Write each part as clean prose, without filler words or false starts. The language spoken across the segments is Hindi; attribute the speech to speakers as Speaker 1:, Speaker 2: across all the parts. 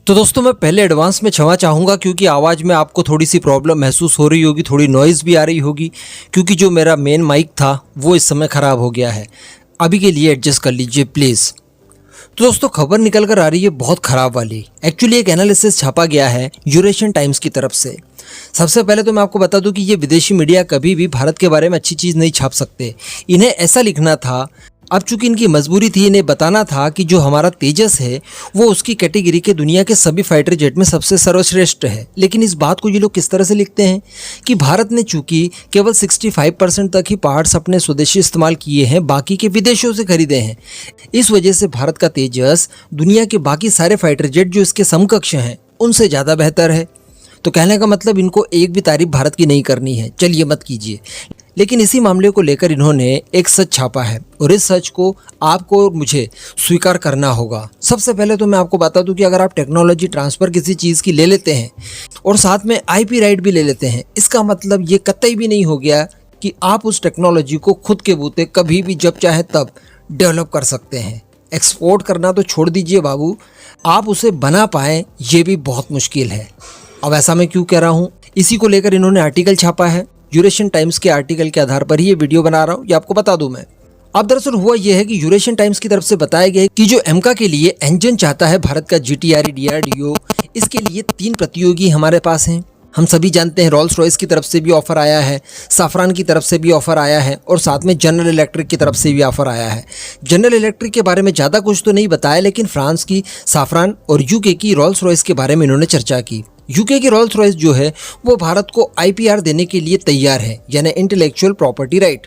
Speaker 1: तो दोस्तों मैं पहले एडवांस में क्षमा चाहूँगा क्योंकि आवाज़ में आपको थोड़ी सी प्रॉब्लम महसूस हो रही होगी, थोड़ी नॉइज़ भी आ रही होगी क्योंकि जो मेरा मेन माइक था वो इस समय ख़राब हो गया है। अभी के लिए एडजस्ट कर लीजिए प्लीज़। तो दोस्तों खबर निकल कर आ रही है बहुत ख़राब वाली। एक्चुअली एक एनालिसिस छापा गया है यूरेशियन टाइम्स की तरफ से। सबसे पहले तो मैं आपको बता दूं कि ये विदेशी मीडिया कभी भी भारत के बारे में अच्छी चीज़ नहीं छाप सकते। इन्हें ऐसा लिखना था, अब चूंकि इनकी मजबूरी थी, इन्हें बताना था कि जो हमारा तेजस है वो उसकी कैटेगरी के दुनिया के सभी फाइटर जेट में सबसे सर्वश्रेष्ठ है। लेकिन इस बात को ये लोग किस तरह से लिखते हैं कि भारत ने चूंकि केवल 65% तक ही पार्ट्स अपने स्वदेशी इस्तेमाल किए हैं, बाकी के विदेशों से खरीदे हैं। इस वजह से भारत का तेजस दुनिया के बाकी सारे फाइटर जेट जो इसके समकक्ष हैं उनसे ज़्यादा बेहतर है। तो कहने का मतलब इनको एक भी तारीफ भारत की नहीं करनी है, चलिए मत कीजिए। लेकिन इसी मामले को लेकर इन्होंने एक सच छापा है और इस सच को आपको और मुझे स्वीकार करना होगा। सबसे पहले तो मैं आपको बता दूं कि अगर आप टेक्नोलॉजी ट्रांसफ़र किसी चीज़ की ले लेते हैं और साथ में आईपी राइट भी ले लेते हैं, इसका मतलब ये कतई भी नहीं हो गया कि आप उस टेक्नोलॉजी को खुद के बूते कभी भी जब चाहे तब डेवलप कर सकते हैं। एक्सपोर्ट करना तो छोड़ दीजिए बाबू, आप उसे बना पाएँ ये भी बहुत मुश्किल है। अब ऐसा मैं क्यों कह रहा हूँ, इसी को लेकर इन्होंने आर्टिकल छापा है। यूरेशियन टाइम्स के आर्टिकल के आधार पर ही ये वीडियो बना रहा हूँ, ये आपको बता दूं मैं। अब दरअसल हुआ यह है कि यूरेशियन टाइम्स की तरफ से बताया गया है कि जो एमका के लिए इंजन चाहता है भारत का जीटीआरई डीआरडीओ, इसके लिए 3 प्रतियोगी हमारे पास हैं। हम सभी जानते हैं रॉल्स रॉयस की तरफ से भी ऑफर आया है, साफरान की तरफ से भी ऑफर आया है और साथ में जनरल इलेक्ट्रिक की तरफ से भी ऑफर आया है। जनरल इलेक्ट्रिक के बारे में ज़्यादा कुछ तो नहीं बताया, लेकिन फ्रांस की साफरान और यूके की रॉल्स रॉयस के बारे में इन्होंने चर्चा की। यूके की रॉल्स रॉयस जो है वो भारत को आईपीआर देने के लिए तैयार है, यानी इंटेलेक्चुअल प्रॉपर्टी राइट।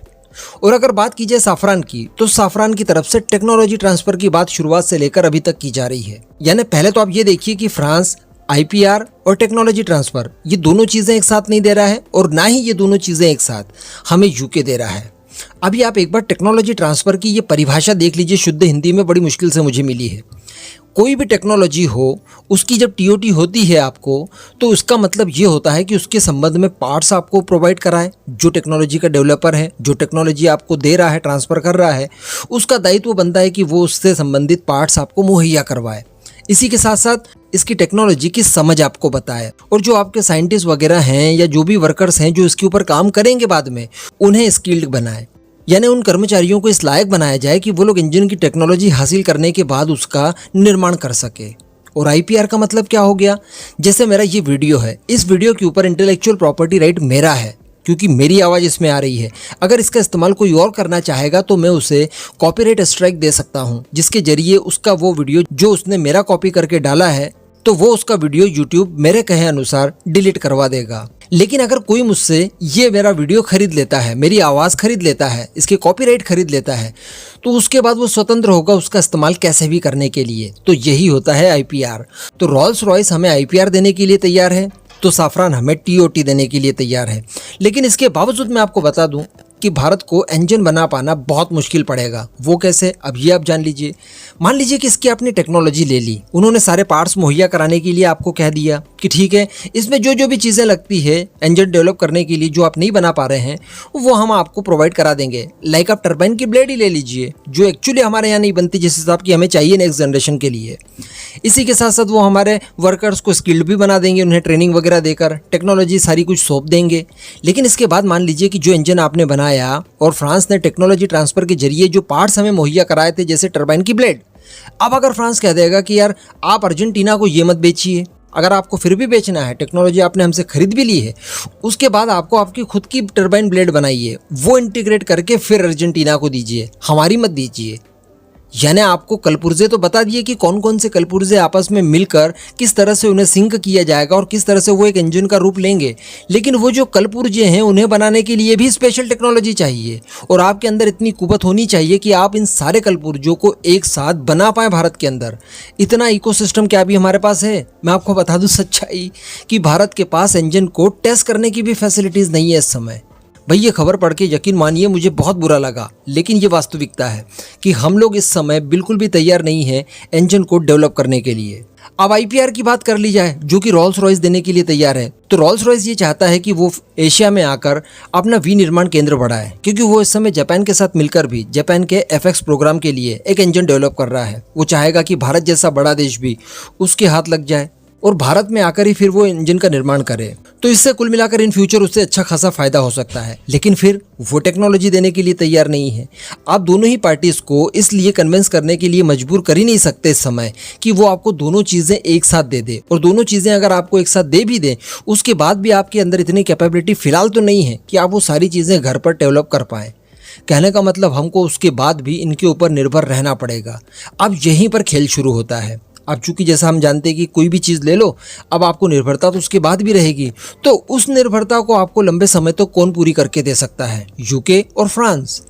Speaker 1: और अगर बात की जाए साफरान की, तो साफरान की तरफ से टेक्नोलॉजी ट्रांसफर की बात शुरुआत से लेकर अभी तक की जा रही है। यानी पहले तो आप ये देखिए कि फ्रांस आईपीआर और टेक्नोलॉजी ट्रांसफर ये दोनों चीज़ें एक साथ नहीं दे रहा है और ना ही ये दोनों चीज़ें एक साथ हमें यूके दे रहा है। अभी आप एक बार टेक्नोलॉजी ट्रांसफ़र की ये परिभाषा देख लीजिए, शुद्ध हिंदी में बड़ी मुश्किल से मुझे मिली है। कोई भी टेक्नोलॉजी हो, उसकी जब टीओटी होती है आपको, तो उसका मतलब ये होता है कि उसके संबंध में पार्ट्स आपको प्रोवाइड कराएं। जो टेक्नोलॉजी का डेवलपर है, जो टेक्नोलॉजी आपको दे रहा है, ट्रांसफ़र कर रहा है, उसका दायित्व बनता है कि वो उससे संबंधित पार्ट्स आपको मुहैया करवाए। इसी के साथ साथ इसकी टेक्नोलॉजी की समझ आपको बताए और जो आपके साइंटिस्ट वगैरह हैं या जो भी वर्कर्स हैं जो इसके ऊपर काम करेंगे बाद में, उन्हें स्किल्ड बनाए। यानी उन कर्मचारियों को इस लायक बनाया जाए कि वो लोग इंजन की टेक्नोलॉजी हासिल करने के बाद उसका निर्माण कर सके। और आईपीआर का मतलब क्या हो गया, जैसे मेरा ये वीडियो है, इस वीडियो के ऊपर इंटेलेक्चुअल प्रॉपर्टी राइट मेरा है क्योंकि मेरी आवाज़ इसमें आ रही है। अगर इसका इस्तेमाल कोई और करना चाहेगा तो मैं उसे कॉपीराइट स्ट्राइक दे सकता हूँ, जिसके जरिए उसका वो वीडियो जो उसने मेरा कॉपी करके डाला है तो वो उसका वीडियो यूट्यूब मेरे कहे अनुसार डिलीट करवा देगा। लेकिन अगर कोई मुझसे ये मेरा वीडियो खरीद लेता है, मेरी आवाज़ खरीद लेता है, इसके कॉपीराइट खरीद लेता है, तो उसके बाद वो स्वतंत्र होगा उसका इस्तेमाल कैसे भी करने के लिए। तो यही होता है आईपीआर। तो रॉल्स रॉयस हमें आईपीआर देने के लिए तैयार है, तो साफरान हमें टीओटी देने के लिए तैयार है। लेकिन इसके बावजूद मैं आपको बता दूं कि भारत को इंजन बना पाना बहुत मुश्किल पड़ेगा। वो कैसे, अब ये आप जान लीजिए। मान लीजिए कि इसकी आपने टेक्नोलॉजी ले ली, उन्होंने सारे पार्ट्स मुहैया कराने के लिए आपको कह दिया कि ठीक है, इसमें जो जो भी चीज़ें लगती है इंजन डेवलप करने के लिए जो आप नहीं बना पा रहे हैं वो हम आपको प्रोवाइड करा देंगे। लाइक आप टरबाइन की ब्लेड ही ले लीजिए जो एक्चुअली हमारे यहाँ नहीं बनती जिस हिसाब की हमें चाहिए नेक्स्ट जनरेशन के लिए। इसी के साथ साथ वो हमारे वर्कर्स को स्किल्ड भी बना देंगे, उन्हें ट्रेनिंग वगैरह देकर टेक्नोलॉजी सारी कुछ सौंप देंगे। लेकिन इसके बाद मान लीजिए कि जो इंजन आपने बनाया और फ्रांस ने टेक्नोलॉजी ट्रांसफर के जरिए जो पार्ट्स हमें मुहैया कराए थे, जैसे टरबाइन की ब्लेड, अब अगर फ्रांस कह देगा कि यार आप अर्जेंटीना को ये मत बेचिए, अगर आपको फिर भी बेचना है, टेक्नोलॉजी आपने हमसे खरीद भी ली है, उसके बाद आपको आपकी खुद की टरबाइन ब्लेड बनाइए, वो इंटीग्रेट करके फिर अर्जेंटीना को दीजिए, हमारी मत दीजिए। यानी आपको कलपुर्जे तो बता दिए कि कौन कौन से कलपुर्जे आपस में मिलकर किस तरह से उन्हें सिंक किया जाएगा और किस तरह से वो एक इंजन का रूप लेंगे। लेकिन वो जो कलपुर्जे हैं उन्हें बनाने के लिए भी स्पेशल टेक्नोलॉजी चाहिए और आपके अंदर इतनी कुवत होनी चाहिए कि आप इन सारे कलपुर्जों को एक साथ बना पाएँ भारत के अंदर। इतना इकोसिस्टम क्या अभी हमारे पास है? मैं आपको बता दूँ सच्चाई कि भारत के पास इंजन को टेस्ट करने की भी फैसिलिटीज़ नहीं है इस समय। भाई ये खबर पढ़ के यकीन मानिए मुझे बहुत बुरा लगा, लेकिन ये वास्तविकता है कि हम लोग इस समय बिल्कुल भी तैयार नहीं हैं इंजन को डेवलप करने के लिए। अब आईपीआर की बात कर ली जाए, जो कि रोल्स रॉयस देने के लिए तैयार है, तो रोल्स रॉयस ये चाहता है कि वो एशिया में आकर अपना विनिर्माण केंद्र बढ़ाए, क्योंकि वो इस समय जापान के साथ मिलकर भी जापान के एफएक्स प्रोग्राम के लिए एक इंजन डेवलप कर रहा है। वो चाहेगा कि भारत जैसा बड़ा देश भी उसके हाथ लग जाए और भारत में आकर ही फिर वो इंजन का निर्माण करे। तो इससे कुल मिलाकर इन फ्यूचर उससे अच्छा खासा फायदा हो सकता है, लेकिन फिर वो टेक्नोलॉजी देने के लिए तैयार नहीं है। आप दोनों ही पार्टीज को इसलिए कन्विंस करने के लिए मजबूर कर ही नहीं सकते इस समय कि वो आपको दोनों चीज़ें एक साथ दे दे। और दोनों चीज़ें अगर आपको एक साथ दे भी दें, उसके बाद भी आपके अंदर इतनी कैपेबिलिटी फिलहाल तो नहीं है कि आप वो सारी चीज़ें घर पर डेवलप कर पाएँ। कहने का मतलब हमको उसके बाद भी इनके ऊपर निर्भर रहना पड़ेगा। अब यहीं पर खेल शुरू होता है। अब चूंकि जैसा हम जानते हैं कि कोई भी चीज़ ले लो, अब आपको निर्भरता तो उसके बाद भी रहेगी, तो उस निर्भरता को आपको लंबे समय तक कौन पूरी करके दे सकता है? यूके और फ्रांस।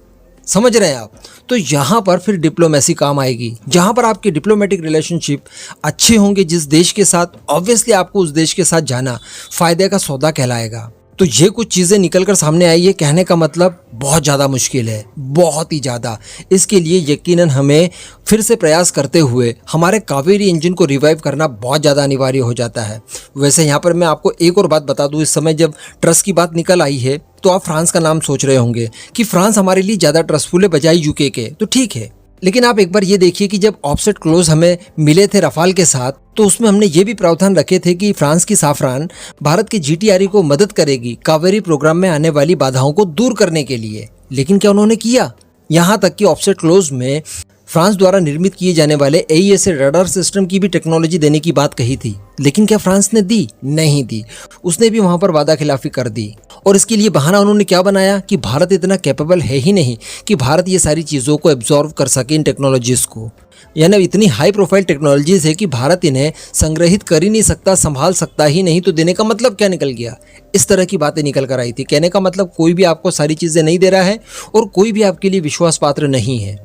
Speaker 1: समझ रहे हैं आप? तो यहाँ पर फिर डिप्लोमेसी काम आएगी, जहाँ पर आपके डिप्लोमेटिक रिलेशनशिप अच्छे होंगे जिस देश के साथ, ऑब्वियसली आपको उस देश के साथ जाना फायदे का सौदा कहलाएगा। तो ये कुछ चीज़ें निकल कर सामने आई है, कहने का मतलब बहुत ज़्यादा मुश्किल है, बहुत ही ज़्यादा। इसके लिए यकीनन हमें फिर से प्रयास करते हुए हमारे कावेरी इंजन को रिवाइव करना बहुत ज़्यादा अनिवार्य हो जाता है। वैसे यहाँ पर मैं आपको एक और बात बता दूँ, इस समय जब ट्रस्ट की बात निकल आई है तो आप फ्रांस का नाम सोच रहे होंगे कि फ्रांस हमारे लिए ज़्यादा ट्रस्टफुल है बजाय यूके के, तो ठीक है। लेकिन आप एक बार ये देखिए कि जब ऑफसेट क्लोज हमें मिले थे रफाल के साथ, तो उसमें हमने ये भी प्रावधान रखे थे कि फ्रांस की साफरान भारत के जीटीआरई को मदद करेगी कावेरी प्रोग्राम में आने वाली बाधाओं को दूर करने के लिए। लेकिन क्या उन्होंने किया? यहाँ तक कि ऑफसेट क्लोज में फ्रांस द्वारा निर्मित किए जाने वाले AESA रडार सिस्टम की भी टेक्नोलॉजी देने की बात कही थी, लेकिन क्या फ्रांस ने दी? नहीं दी। उसने भी वहां पर वादा खिलाफी कर दी। और इसके लिए बहाना उन्होंने क्या बनाया कि भारत इतना कैपेबल है ही नहीं कि भारत ये सारी चीज़ों को एब्जॉर्व कर सके, इन टेक्नोलॉजीज़ को। यानी इतनी हाई प्रोफाइल टेक्नोलॉजीज़ है कि भारत इन्हें संग्रहित कर ही नहीं सकता, संभाल सकता ही नहीं। तो देने का मतलब क्या निकल गया? इस तरह की बातें निकल कर आई थी। कहने का मतलब कोई भी आपको सारी चीज़ें नहीं दे रहा है और कोई भी आपके लिए विश्वास पात्र नहीं है।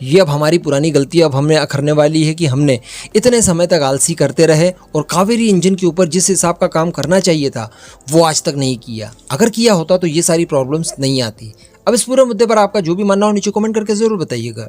Speaker 1: ये अब हमारी पुरानी गलती अब हमने अखरने वाली है कि हमने इतने समय तक आलसी करते रहे और कावेरी इंजन के ऊपर जिस हिसाब का काम करना चाहिए था वो आज तक नहीं किया। अगर किया होता तो ये सारी प्रॉब्लम्स नहीं आती। अब इस पूरे मुद्दे पर आपका जो भी मानना हो नीचे कमेंट करके ज़रूर बताइएगा।